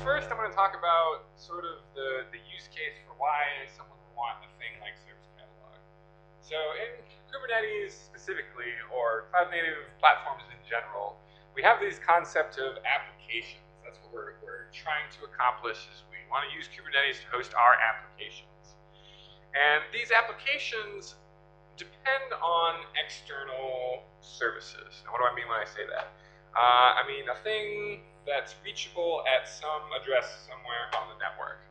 first I'm going to talk about sort of the use case for why someone would want a thing like Service Catalog. So in Kubernetes specifically, or cloud native platforms in general, we have these concept of applications. That's what we're trying to accomplish, is we want to use Kubernetes to host our applications. And these applications depend on external services. Now, what do I mean when I say that? I mean a thing that's reachable at some address somewhere on the network.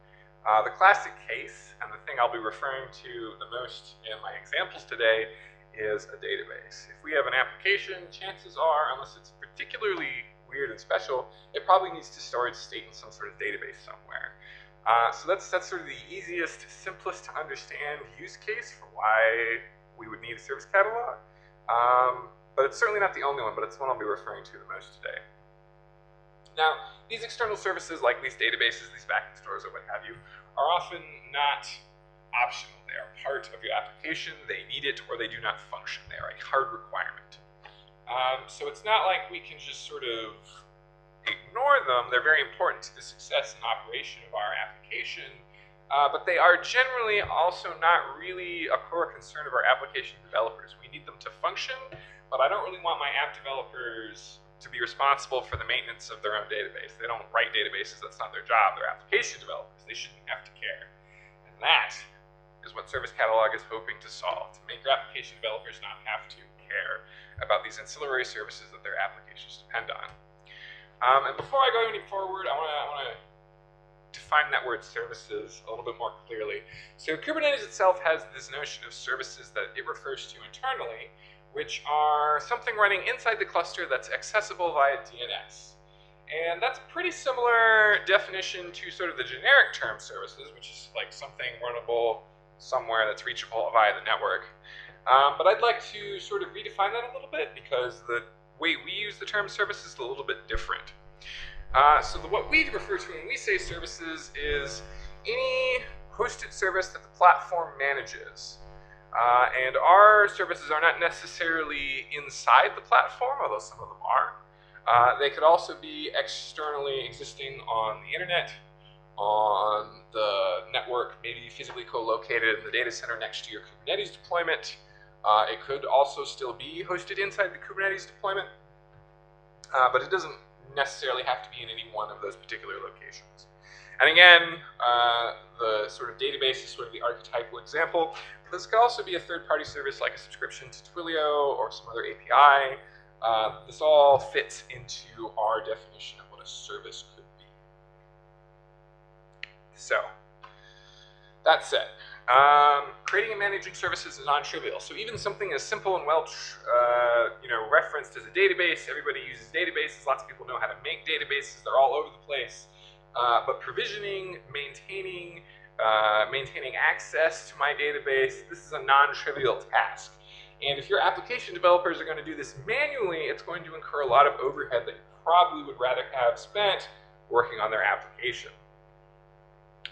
The classic case, and the thing I'll be referring to the most in my examples today, is a database. If we have an application, chances are, unless it's particularly weird and special, it probably needs to store its state in some sort of database somewhere. So that's sort of the easiest, simplest to understand use case for why we would need a service catalog. But it's certainly not the only one, but it's one I'll be referring to the most today. Now, these external services like these databases, these backup stores, or what have you, are often not optional. They are part of your application. They need it or they do not function. They are a hard requirement. So it's not like we can just sort of ignore them. They're very important to the success and operation of our application, but they are generally also not really a core concern of our application developers. We need them to function, but I don't really want my app developers to be responsible for the maintenance of their own database. They don't write databases, that's not their job. They're application developers, they shouldn't have to care. And that is what Service Catalog is hoping to solve, to make your application developers not have to care about these ancillary services that their applications depend on. And before I go any forward, I want to define that word services a little bit more clearly. So Kubernetes itself has this notion of services that it refers to internally, which are something running inside the cluster that's accessible via DNS. And that's a pretty similar definition to sort of the generic term services, which is like something runnable somewhere that's reachable via the network. But I'd like to sort of redefine that a little bit, because the way we use the term services is a little bit different. So what we refer to when we say services is any hosted service that the platform manages. And our services are not necessarily inside the platform, although some of them are. They could also be externally existing on the internet, on the network, maybe physically co-located in the data center next to your Kubernetes deployment. It could also still be hosted inside the Kubernetes deployment, but it doesn't necessarily have to be in any one of those particular locations. And again, the sort of database is sort of the archetypal example. This could also be a third-party service like a subscription to Twilio or some other API. This all fits into our definition of what a service could be. So, that said, creating and managing services is non-trivial. So even something as simple and well referenced as a database, everybody uses databases, lots of people know how to make databases, they're all over the place. But provisioning, maintaining access to my database, this is a non-trivial task. And if your application developers are going to do this manually, it's going to incur a lot of overhead that you probably would rather have spent working on their application.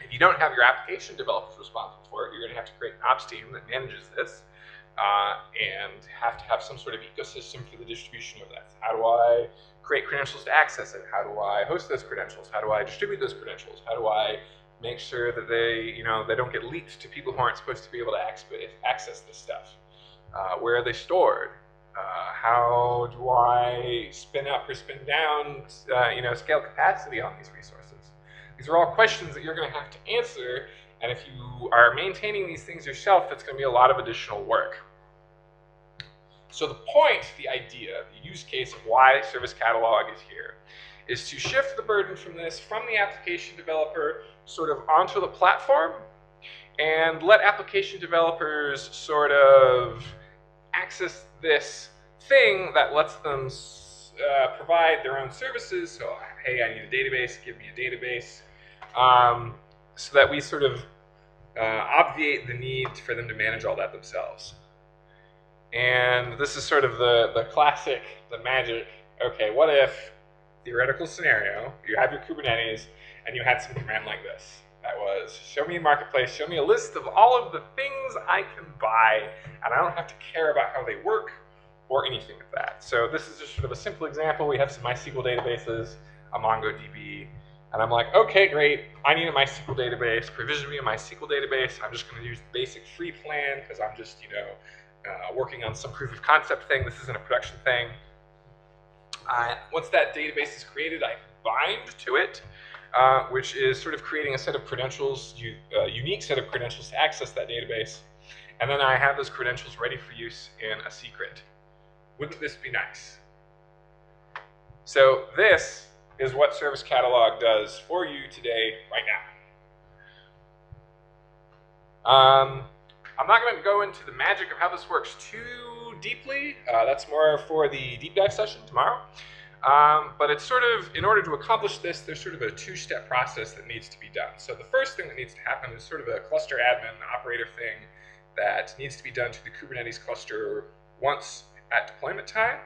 If you don't have your application developers responsible for it, you're going to have to create an ops team that manages this and have to have some sort of ecosystem for the distribution of that. How do I create credentials to access it? How do I host those credentials? How do I distribute those credentials? How do I make sure that they don't get leaked to people who aren't supposed to be able to access this stuff? Where are they stored? How do I spin up or spin down, scale capacity on these resources? These are all questions that you're going to have to answer, and if you are maintaining these things yourself, it's going to be a lot of additional work. So the point, the idea, the use case of why Service Catalog is here is to shift the burden from the application developer sort of onto the platform and let application developers sort of access this thing that lets them provide their own services. So, hey, I need a database, give me a database. So that we sort of obviate the need for them to manage all that themselves. And this is sort of the classic, the magic, okay, what if, theoretical scenario, you have your Kubernetes and you had some command like this. That was, show me a marketplace, show me a list of all of the things I can buy, and I don't have to care about how they work or anything like that. So this is just sort of a simple example. We have some MySQL databases, a MongoDB, And I'm like, okay, great, I need a MySQL database, provision me a MySQL database. I'm just gonna use the basic free plan because I'm just, working on some proof of concept thing. This isn't a production thing. Once that database is created, I bind to it, which is sort of creating a set of credentials, a unique set of credentials to access that database. And then I have those credentials ready for use in a secret. Wouldn't this be nice? So this is what Service Catalog does for you today, right now. I'm not going to go into the magic of how this works too deeply. That's more for the deep dive session tomorrow. But it's sort of, in order to accomplish this, there's sort of a two-step process that needs to be done. So the first thing that needs to happen is sort of a cluster admin operator thing that needs to be done to the Kubernetes cluster once at deployment time,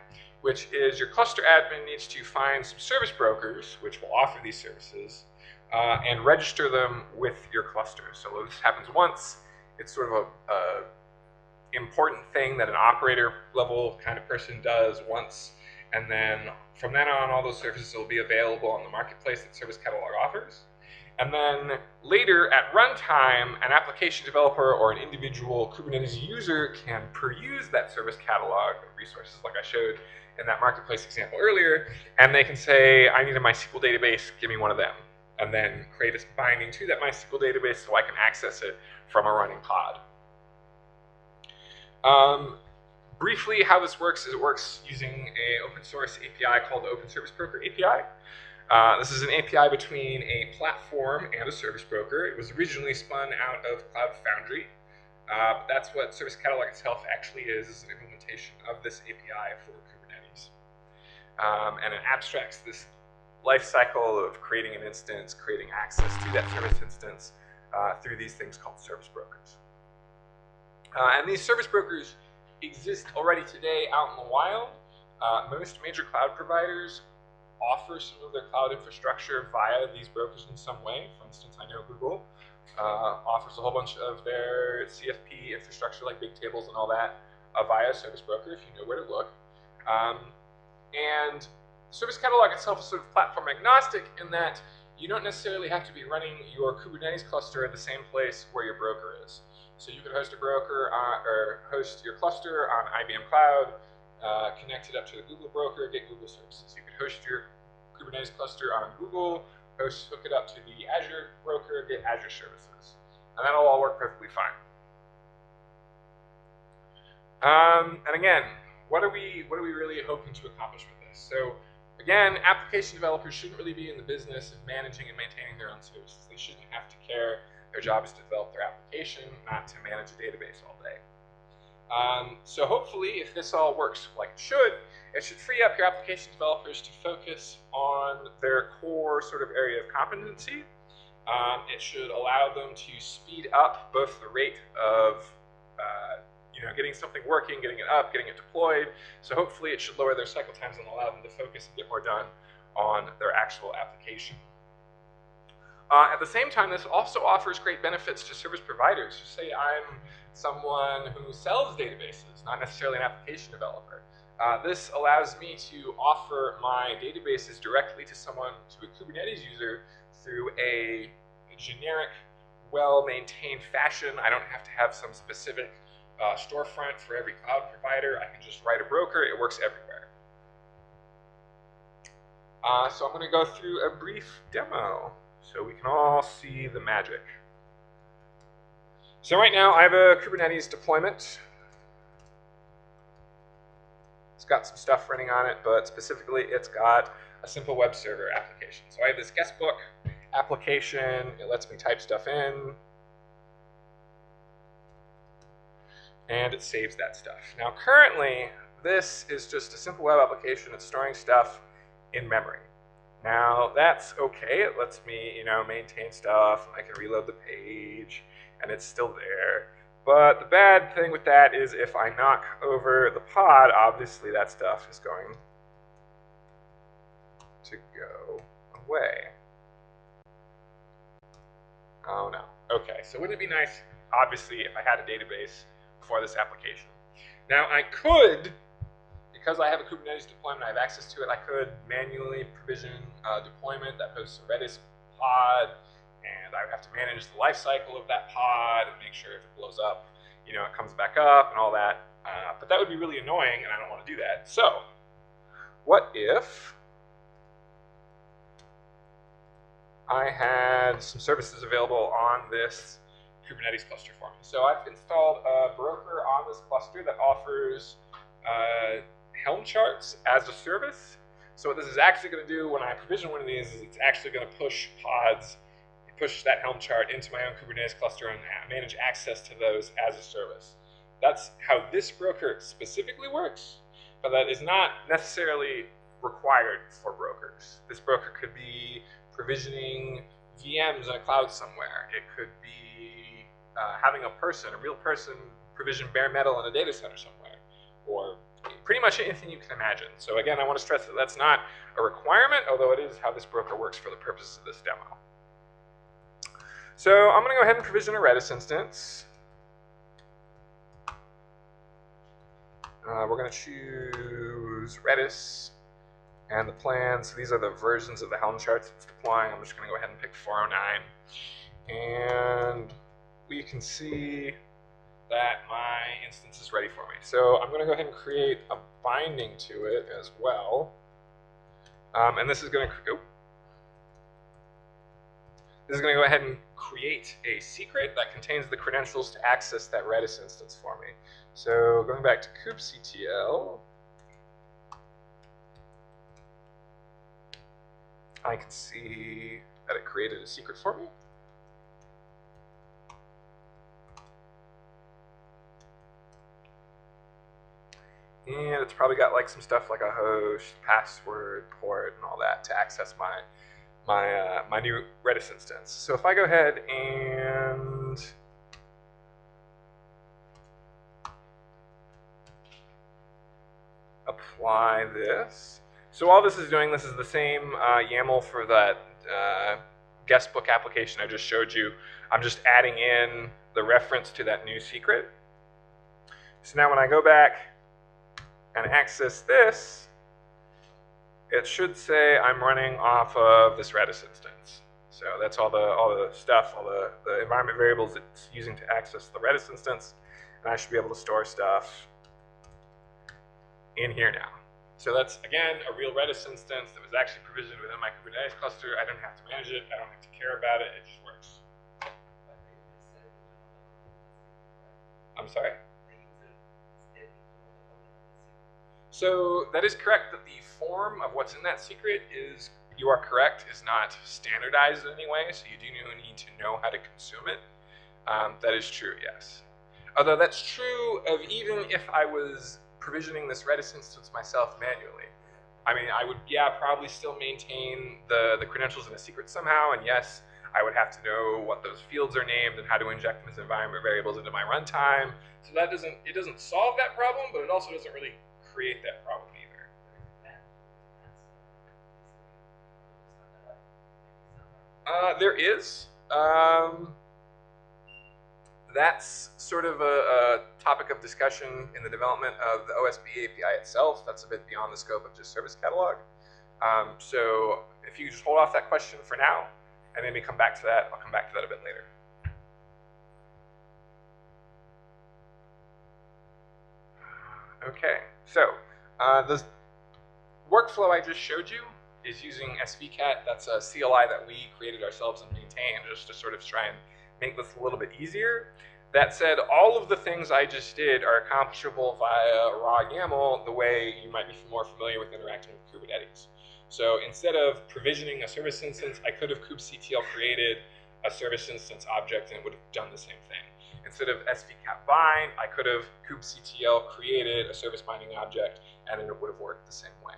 which is your cluster admin needs to find some service brokers, which will offer these services, and register them with your cluster. So this happens once. It's sort of a important thing that an operator level kind of person does once, and then from then on, all those services will be available on the marketplace that Service Catalog offers. And then later at runtime, an application developer or an individual Kubernetes user can peruse that Service Catalog of resources like I showed in that marketplace example earlier, and they can say, I need a MySQL database, give me one of them, and then create a binding to that MySQL database so I can access it from a running pod. Briefly, how this works is it works using an open source API called the Open Service Broker API. This is an API between a platform and a service broker. It was originally spun out of Cloud Foundry. That's what Service Catalog itself actually is an implementation of this API for Kubernetes. And it abstracts this life cycle of creating an instance, creating access to that service instance through these things called service brokers. And these service brokers exist already today out in the wild. Most major cloud providers offer some of their cloud infrastructure via these brokers in some way. For instance, I know Google offers a whole bunch of their CFP infrastructure like big tables and all that via a service broker if you know where to look. And Service Catalog itself is sort of platform agnostic in that you don't necessarily have to be running your Kubernetes cluster at the same place where your broker is. So you could host a broker or host your cluster on IBM Cloud, connect it up to the Google broker, get Google services. You could host your Kubernetes cluster on Google, hook it up to the Azure broker, get Azure services. And that'll all work perfectly fine. And again, what are we really hoping to accomplish with this? So again, application developers shouldn't really be in the business of managing and maintaining their own services. They shouldn't have to care. Their job is to develop their application, not to manage a database all day. So hopefully, if this all works like it should free up your application developers to focus on their core sort of area of competency. It should allow them to speed up both the rate of getting something working, getting it up, getting it deployed. So hopefully it should lower their cycle times and allow them to focus and get more done on their actual application. At the same time, this also offers great benefits to service providers. So say I'm someone who sells databases, not necessarily an application developer. This allows me to offer my databases directly to a Kubernetes user through a generic, well-maintained fashion. I don't have to have some specific storefront for every cloud provider. I can just write a broker. It works everywhere. So I'm going to go through a brief demo so we can all see the magic. So right now I have a Kubernetes deployment. It's got some stuff running on it, but specifically it's got a simple web server application. So I have this guestbook application. It lets me type stuff in. And it saves that stuff. Now currently, this is just a simple web application that's storing stuff in memory. Now that's okay, it lets me maintain stuff, and I can reload the page, and it's still there. But the bad thing with that is if I knock over the pod, obviously that stuff is going to go away. Oh no. Okay, so wouldn't it be nice, obviously, if I had a database for this application? Now I could, because I have a Kubernetes deployment, I have access to it, I could manually provision deployment that hosts a Redis pod, and I would have to manage the life cycle of that pod and make sure if it blows up, you know, it comes back up and all that. But that would be really annoying, and I don't want to do that. So what if I had some services available on this Kubernetes cluster for me? So I've installed a broker on this cluster that offers Helm charts as a service. So what this is actually going to do when I provision one of these is it's actually going to push pods, push that Helm chart into my own Kubernetes cluster and manage access to those as a service. That's how this broker specifically works, but that is not necessarily required for brokers. This broker could be provisioning VMs in a cloud somewhere. It could be having a real person, provision bare metal in a data center somewhere, or pretty much anything you can imagine. So again, I want to stress that that's not a requirement, although it is how this broker works for the purposes of this demo. So I'm going to go ahead and provision a Redis instance. We're going to choose Redis and the plan. So these are the versions of the Helm charts it's deploying. I'm just going to go ahead and pick 409. And we can see that my instance is ready for me. So I'm going to go ahead and create a binding to it as well. And this is going to go ahead and create a secret that contains the credentials to access that Redis instance for me. So going back to kubectl, I can see that it created a secret for me. And it's probably got like some stuff like a host, password, port, and all that to access my new Redis instance. So if I go ahead and apply this. So all this is doing, this is the same YAML for that guestbook application I just showed you. I'm just adding in the reference to that new secret. So now when I go back and access this, it should say I'm running off of this Redis instance. So that's all the stuff, all the environment variables it's using to access the Redis instance, and I should be able to store stuff in here now. So that's, again, a real Redis instance that was actually provisioned within my Kubernetes cluster. I don't have to manage it. I don't have to care about it. It just works. I'm sorry? So that is correct that the form of what's in that secret is, you are correct, is not standardized in any way, so you do need to know how to consume it. That is true, yes. Although that's true of even if I was provisioning this Redis instance myself manually. I mean, I would, yeah, probably still maintain the credentials in a secret somehow, and yes, I would have to know what those fields are named and how to inject them as environment variables into my runtime. So that it doesn't solve that problem, but it also doesn't really create that problem either. There is. That's sort of a topic of discussion in the development of the OSB API itself. That's a bit beyond the scope of just Service Catalog. So if you just hold off that question for now, and maybe come back to that, I'll come back to that a bit later. Okay, so the workflow I just showed you is using SVCat. That's a CLI that we created ourselves and maintained just to sort of try and make this a little bit easier. That said, all of the things I just did are accomplishable via raw YAML the way you might be more familiar with interacting with Kubernetes. So instead of provisioning a service instance, I could have kubectl created a service instance object and it would have done the same thing. Instead of svcat bind, I could have kubectl created a service binding object and it would have worked the same way.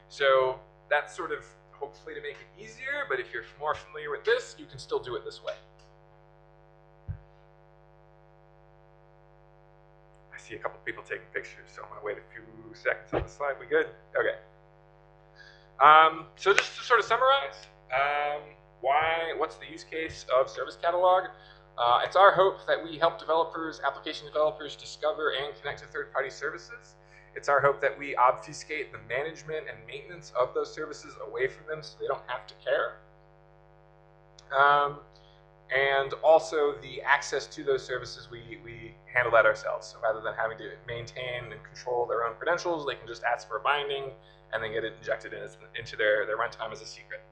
So that's sort of hopefully to make it easier, but if you're more familiar with this, you can still do it this way. I see a couple people taking pictures, so I'm going to wait a few seconds on the slide. We good? Okay. So just to sort of summarize, what's the use case of Service Catalog? It's our hope that we help developers, application developers, discover and connect to third-party services. It's our hope that we obfuscate the management and maintenance of those services away from them so they don't have to care. And also the access to those services, we handle that ourselves. So rather than having to maintain and control their own credentials, they can just ask for a binding and then get it injected into their runtime as a secret.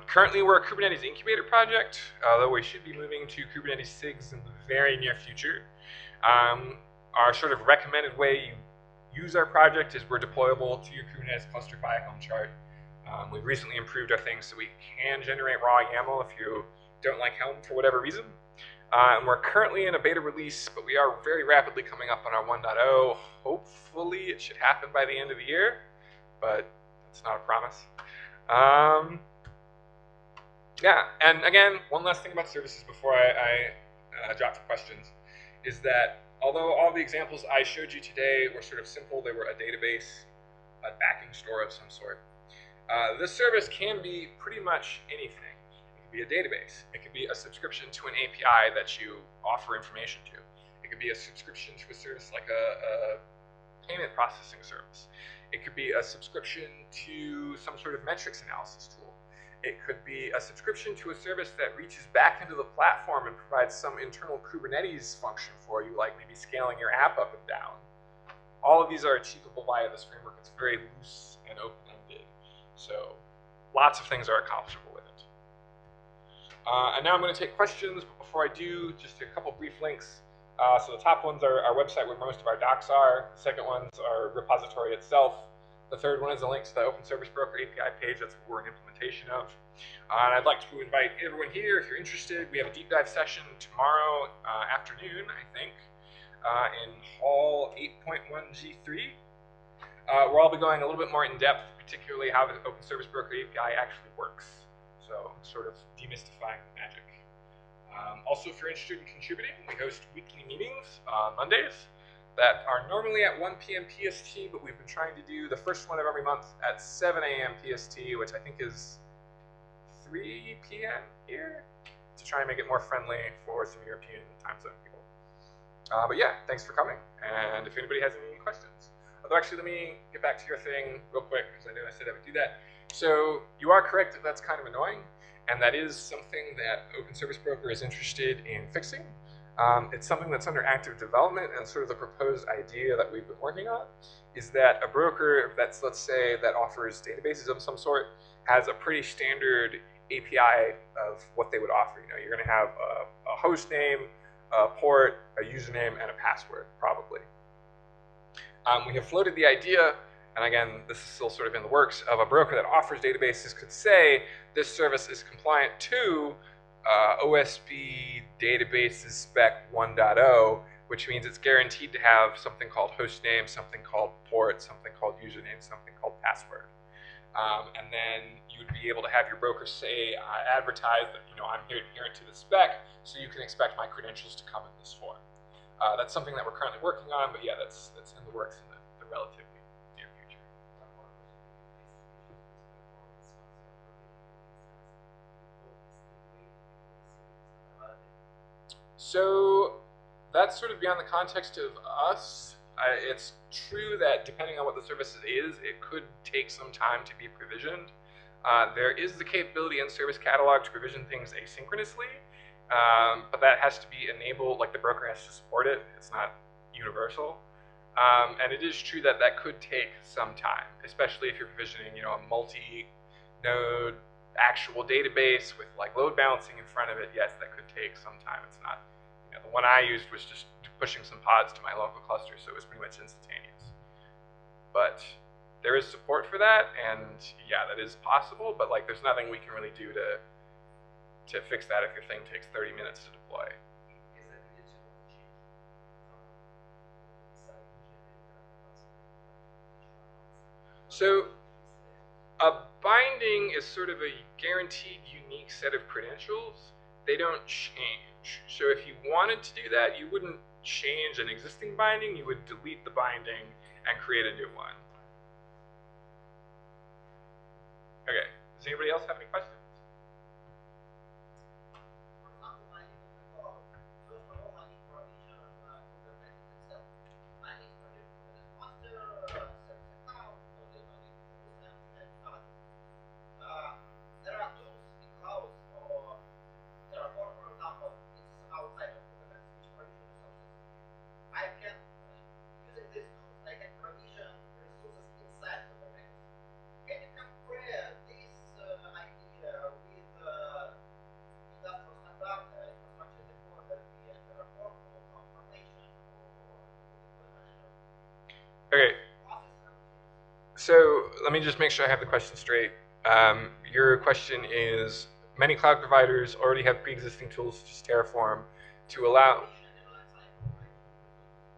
Currently, we're a Kubernetes incubator project, although we should be moving to Kubernetes SIGs in the very near future. Our sort of recommended way you use our project is we're deployable to your Kubernetes cluster via Helm chart. We've recently improved our things so we can generate raw YAML if you don't like Helm for whatever reason. And we're currently in a beta release, but we are very rapidly coming up on our 1.0. Hopefully it should happen by the end of the year, but it's not a promise. Yeah, and again, one last thing about services before I drop to questions is that although all the examples I showed you today were sort of simple, they were a database, a backing store of some sort. This service can be pretty much anything. It could be a database. It could be a subscription to an API that you offer information to. It could be a subscription to a service like a payment processing service. It could be a subscription to some sort of metrics analysis tool. It could be a subscription to a service that reaches back into the platform and provides some internal Kubernetes function for you, like maybe scaling your app up and down. All of these are achievable via this framework. It's very loose and open-ended. So lots of things are accomplishable with it. And now I'm going to take questions, but before I do, just a couple brief links. So the top ones are our website where most of our docs are. The second one's our repository itself. The third one is a link to the Open Service Broker API page. That's what we're in implementation of. And I'd like to invite everyone here, if you're interested, we have a deep dive session tomorrow afternoon, I think, in Hall 8.1G3. Where I'll be going a little bit more in depth, particularly how the Open Service Broker API actually works. So sort of demystifying the magic. Also, if you're interested in contributing, we host weekly meetings on Mondays that are normally at 1 p.m. PST, but we've been trying to do the first one of every month at 7 a.m. PST, which I think is 3 p.m. here, to try and make it more friendly for some European time zone people. But yeah, thanks for coming, and if anybody has any questions. Although actually, let me get back to your thing real quick, because I know I said I would do that. So you are correct that that's kind of annoying, and that is something that Open Service Broker is interested in fixing. It's something that's under active development, and sort of the proposed idea that we've been working on is that a broker that's, let's say, that offers databases of some sort has a pretty standard API of what they would offer. You know, you're going to have a host name, a port, a username, and a password, probably. We have floated the idea, and again, this is still sort of in the works, of a broker that offers databases could say this service is compliant to OSB databases spec 1.0, which means it's guaranteed to have something called host name, something called port, something called username, something called password. And then you would be able to have your broker say, advertise that, you know, I'm here adherent to the spec, so you can expect my credentials to come in this form. That's something that we're currently working on, but yeah, that's in the works in the relatively near future. So that's sort of beyond the context of us. It's true that depending on what the service is, it could take some time to be provisioned. There is the capability in Service Catalog to provision things asynchronously, but that has to be enabled, like the broker has to support it. It's not universal. And it is true that that could take some time, especially if you're provisioning, you know, a multi-node actual database with like load balancing in front of it. Yes, that could take some time. It's not, you know, the one I used was just pushing some pods to my local cluster, so it was pretty much instantaneous. But there is support for that, and yeah, that is possible, but like there's nothing we can really do to fix that if your thing takes 30 minutes to deploy. So a binding is sort of a guaranteed unique set of credentials. They don't change. So if you wanted to do that, you wouldn't change an existing binding, you would delete the binding and create a new one. Okay, does anybody else have any questions? Okay. So let me just make sure I have the question straight. Your question is, many cloud providers already have pre-existing tools such as Terraform to allow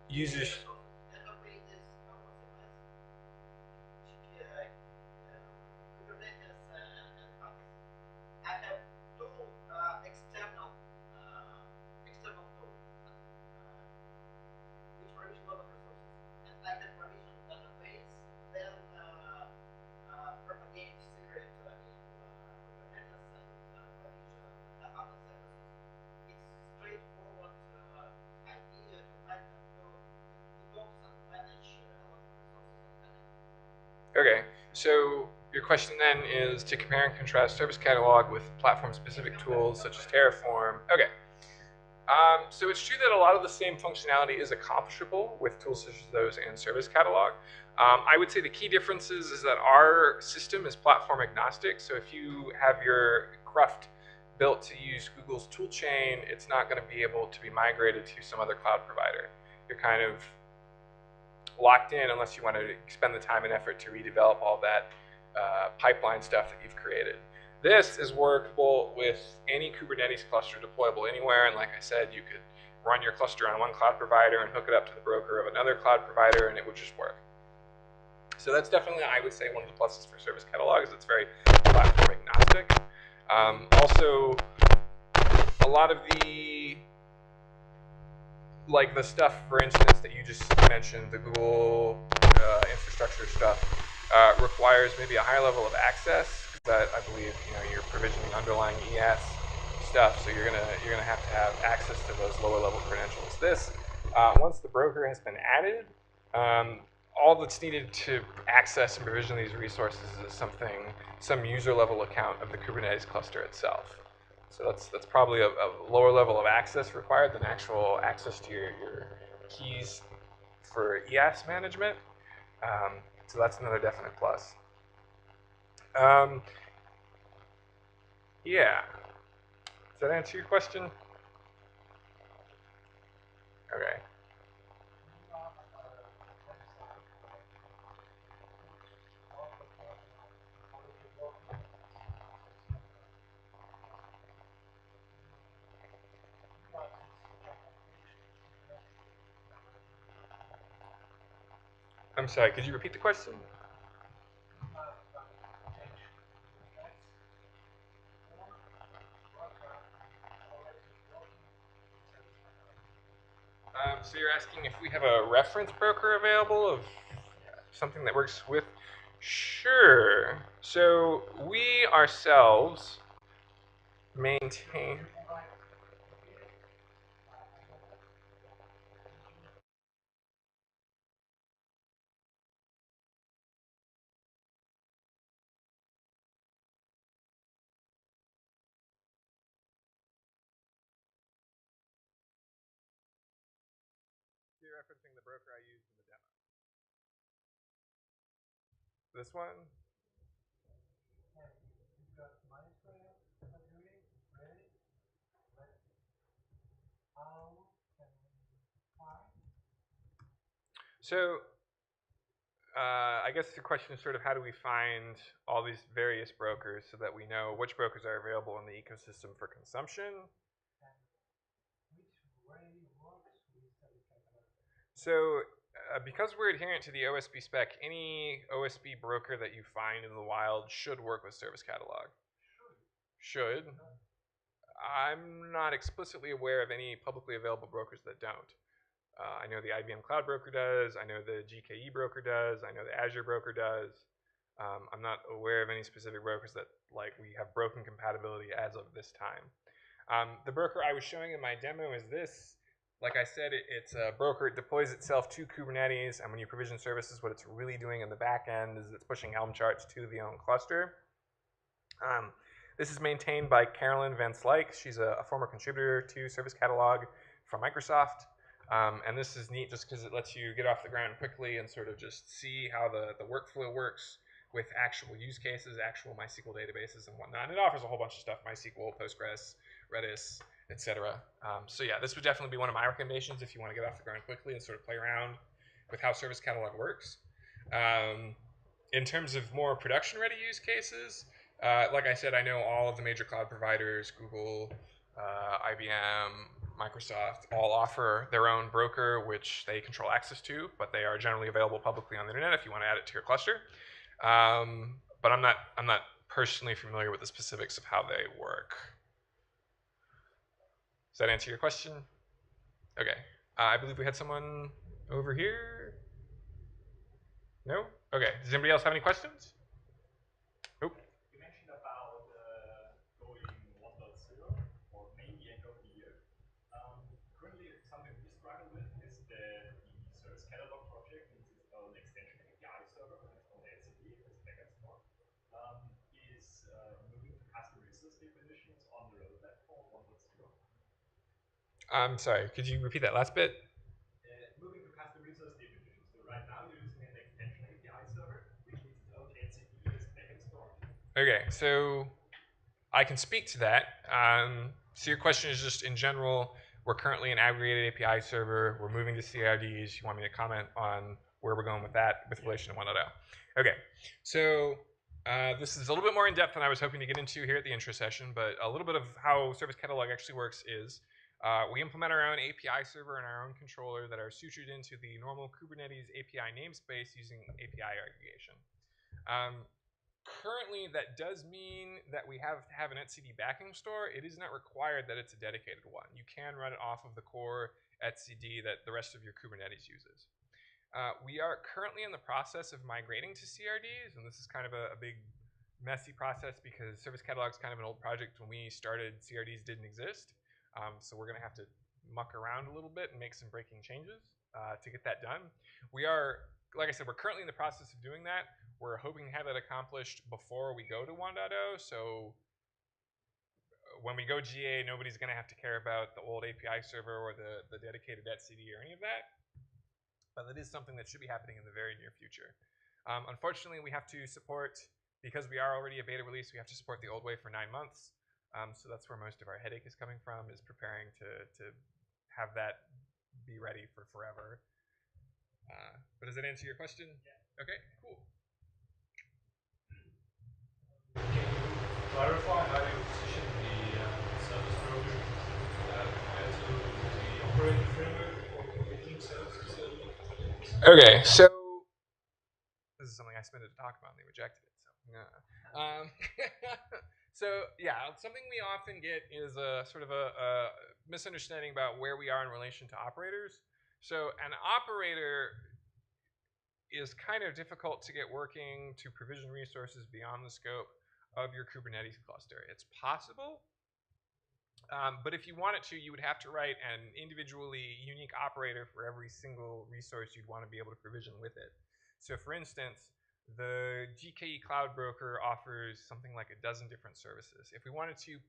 users. Okay, so your question then is to compare and contrast Service Catalog with platform-specific tools such as Terraform. Okay, so it's true that a lot of the same functionality is accomplishable with tools such as those and Service Catalog. I would say the key differences is that our system is platform agnostic, so if you have your Cruft built to use Google's toolchain, it's not going to be able to be migrated to some other cloud provider. You're kind of locked in unless you want to spend the time and effort to redevelop all that pipeline stuff that you've created. This is workable with any Kubernetes cluster deployable anywhere, and like I said, you could run your cluster on one cloud provider and hook it up to the broker of another cloud provider, and it would just work. So that's definitely, I would say, one of the pluses for Service Catalog is it's very platform agnostic. Also, a lot of the stuff, for instance, that you just mentioned, the Google infrastructure stuff, requires maybe a higher level of access. That I believe you're provisioning underlying ES stuff, so you're gonna have to have access to those lower level credentials. This, once the broker has been added, all that's needed to access and provision these resources is some user level account of the Kubernetes cluster itself. So that's probably a lower level of access required than actual access to your keys for ES management. So that's another definite plus. Yeah. Does that answer your question? Okay. I'm sorry, could you repeat the question? So you're asking if we have a reference broker available of something that works with? Sure. So we ourselves maintain. You're referencing the broker I used in the demo. This one? So I guess the question is sort of how do we find all these various brokers so that we know which brokers are available in the ecosystem for consumption? So because we're adherent to the OSB spec, any OSB broker that you find in the wild should work with Service Catalog. Should. I'm not explicitly aware of any publicly available brokers that don't. I know the IBM Cloud Broker does. I know the GKE broker does. I know the Azure broker does. I'm not aware of any specific brokers that we have broken compatibility as of this time. The broker I was showing in my demo is this. Like I said, it's a broker. It deploys itself to Kubernetes, and when you provision services, what it's really doing in the back end is it's pushing Helm charts to the own cluster. This is maintained by Carolyn Van Slyke. She's a former contributor to Service Catalog from Microsoft. And this is neat just because it lets you get off the ground quickly and sort of just see how the workflow works with actual use cases, actual MySQL databases and whatnot. And it offers a whole bunch of stuff, MySQL, Postgres, Redis, etc. So yeah, this would definitely be one of my recommendations if you want to get off the ground quickly and sort of play around with how Service Catalog works. In terms of more production-ready use cases, like I said, I know all of the major cloud providers, Google, IBM, Microsoft, all offer their own broker, which they control access to, but they are generally available publicly on the internet if you want to add it to your cluster. But I'm not personally familiar with the specifics of how they work. Does that answer your question? Okay. I believe we had someone over here. No? Okay. Does anybody else have any questions? Nope. You mentioned about going 1.0 or maybe end of the year. Currently, something we struggle with is the Service Catalog project needs its own extension API server with its own SIG, its backend store. Is moving to custom resource definitions on the roadmap for 1.0? I'm sorry, could you repeat that last bit? Moving to custom resource definitions. So right now you're using an extension API server, which needs its own SIG, its backend store. Okay, so I can speak to that. So your question is just in general, we're currently an aggregated API server, we're moving to CRDs, you want me to comment on where we're going with that with relation to 1.0. Okay, so this is a little bit more in depth than I was hoping to get into here at the intro session, but a little bit of how Service Catalog actually works is we implement our own API server and our own controller that are sutured into the normal Kubernetes API namespace using API aggregation. Currently, that does mean that we have to have an etcd backing store. It is not required that it's a dedicated one. You can run it off of the core etcd that the rest of your Kubernetes uses. We are currently in the process of migrating to CRDs, and this is kind of a big, messy process because Service Catalog is kind of an old project. When we started, CRDs didn't exist. So we're going to have to muck around a little bit and make some breaking changes to get that done. We are, like I said, we're currently in the process of doing that. We're hoping to have that accomplished before we go to 1.0. So when we go GA, nobody's going to have to care about the old API server or the dedicated etcd or any of that. But it is something that should be happening in the very near future. Unfortunately, we have to support, because we are already a beta release, we have to support the old way for 9 months. So that's where most of our headache is coming from, is preparing to have that be ready for forever. But does that answer your question? Yeah. Okay, cool. Clarify how you position the service broker to the operating framework for making services. Okay, so this is something I submitted to talk about and they rejected it. So so yeah, something we often get is a sort of a misunderstanding about where we are in relation to operators. So an operator is kind of difficult to get working to provision resources beyond the scope of your Kubernetes cluster. It's possible, but if you wanted to, you would have to write an individually unique operator for every single resource you'd want to be able to provision with it. So for instance, the GKE Cloud Broker offers something like a dozen different services. If we wanted to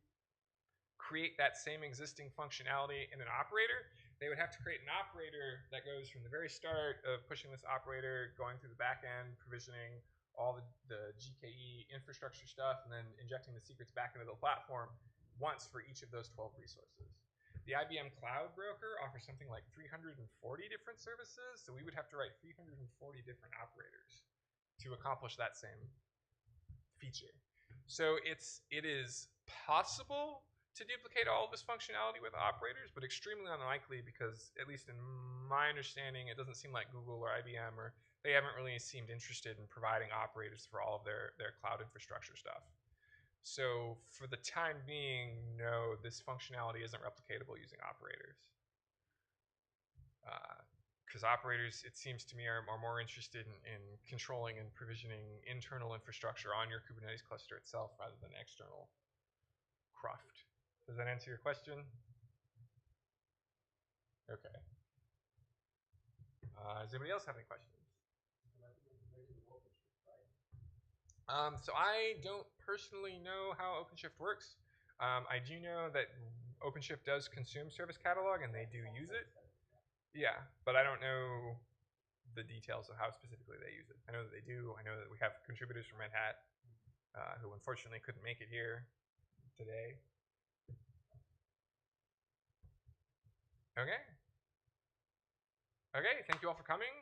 create that same existing functionality in an operator, they would have to create an operator that goes from the very start of pushing this operator, going through the back end, provisioning all the GKE infrastructure stuff, and then injecting the secrets back into the platform once for each of those 12 resources. The IBM Cloud Broker offers something like 340 different services, so we would have to write 340 different operators to accomplish that same feature. So it is possible to duplicate all of this functionality with operators, but extremely unlikely because, at least in my understanding, it doesn't seem like Google or IBM, or they haven't really seemed interested in providing operators for all of their cloud infrastructure stuff. So for the time being, no, this functionality isn't replicatable using operators. Because operators, it seems to me, are more interested in controlling and provisioning internal infrastructure on your Kubernetes cluster itself rather than external cruft. Does that answer your question? Okay. Does anybody else have any questions? So I don't personally know how OpenShift works. I do know that OpenShift does consume Service Catalog and they do use it. Yeah, but I don't know the details of how specifically they use it. I know that they do. I know that we have contributors from Red Hat who unfortunately couldn't make it here today. Okay. Okay, thank you all for coming.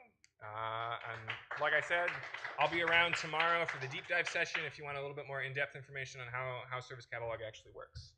And like I said, I'll be around tomorrow for the deep dive session if you want a little bit more in-depth information on how Service Catalog actually works.